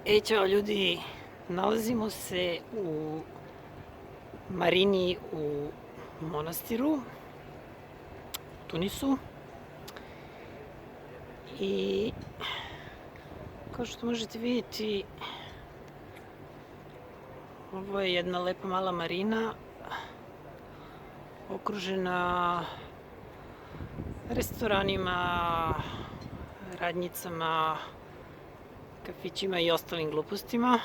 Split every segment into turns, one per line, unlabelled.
Ćao ljudi, nalazimo se u marini u Monastiru, Tunisu i kao što možete vidjeti ovo je jedna lepa mala marina okružena restoranima, radnjicama, kafićima i ostalim glupostima.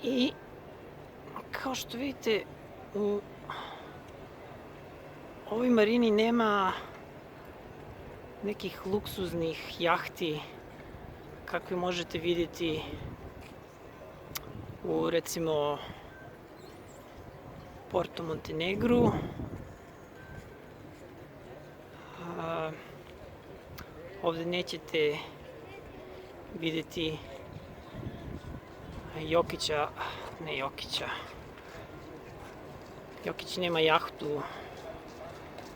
I kao što vidite u ovoj marini nema nekih luksuznih jahti kakve možete vidjeti u recimo Porto Montenegru. Ovde nećete vidjeti Jokić nema jahtu,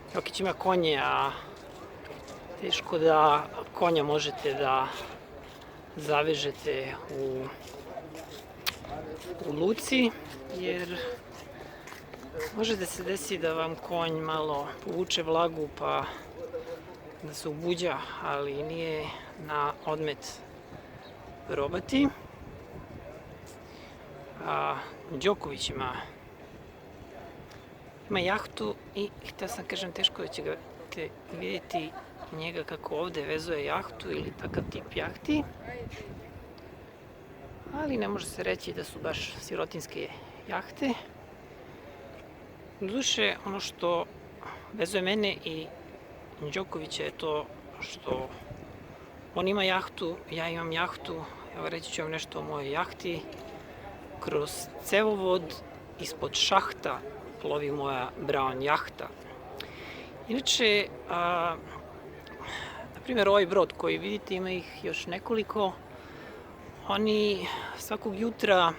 Jokić ima konje, a teško da konja možete da zavežete u luci, jer može da se desi da vam konj malo povuče vlagu pa da se ubuđa, ali nije na odmet probati. Đoković ima jahtu i htio sam kažem, teško da ćete vidjeti njega kako ovde vezuje jahtu ili takav tip jahti, ali ne može se reći da su baš sirotinske jahte. Doduše, ono što vezuje mene i Đokovića je to što on ima jahtu, ja imam jahtu. Evo reći ću vam nešto o mojoj jahti. Kroz cevovod ispod šahta plovi moja Braun jahta. Inače, na primjer ovaj brod koji vidite, ima ih još nekoliko, oni svakog jutra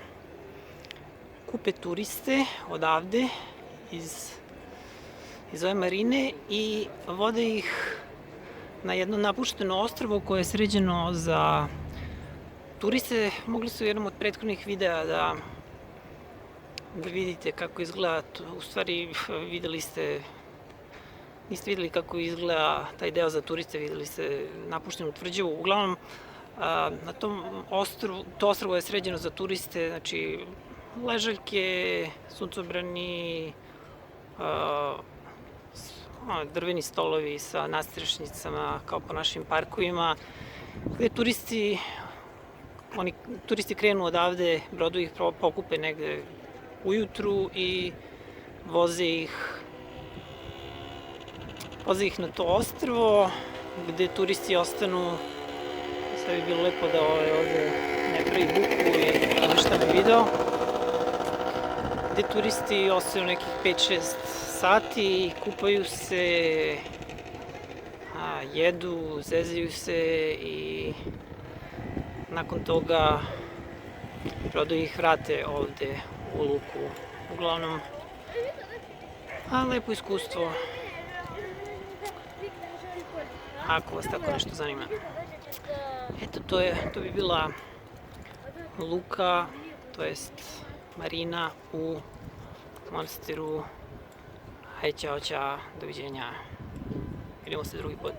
kupe turiste odavde iz ove marine i vode ih na jedno napušteno ostrvo koje je sređeno za turiste. Mogli su u jednom od prethodnih videa da vidite kako izgleda, u stvari niste videli kako izgleda taj deo za turiste, videli ste napuštenu tvrđavu. Uglavnom, na tom ostrvu, to ostrvo je sređeno za turiste, znači ležaljke, suncobrani, drveni stolovi sa nadstrešnicama kao po našim parkovima, gde turisti krenu odavde, brodovi ih pokupe negde ujutru i voze ih na to ostrvo, gde turisti ostanu. Sve bi bilo lepo da ovde ne pravi buku i uništava video. Gde turisti ostaju nekih 5-6 sati, kupaju se, jedu, zezaju se i nakon toga brodovi ih vrate ovde u luku. Uglavnom, lepo iskustvo ako vas tako nešto zanima. Eto, to bi bila luka, to jest marina u Monastiru. Hajde, ćao, doviđenja. Vidimo se drugi put.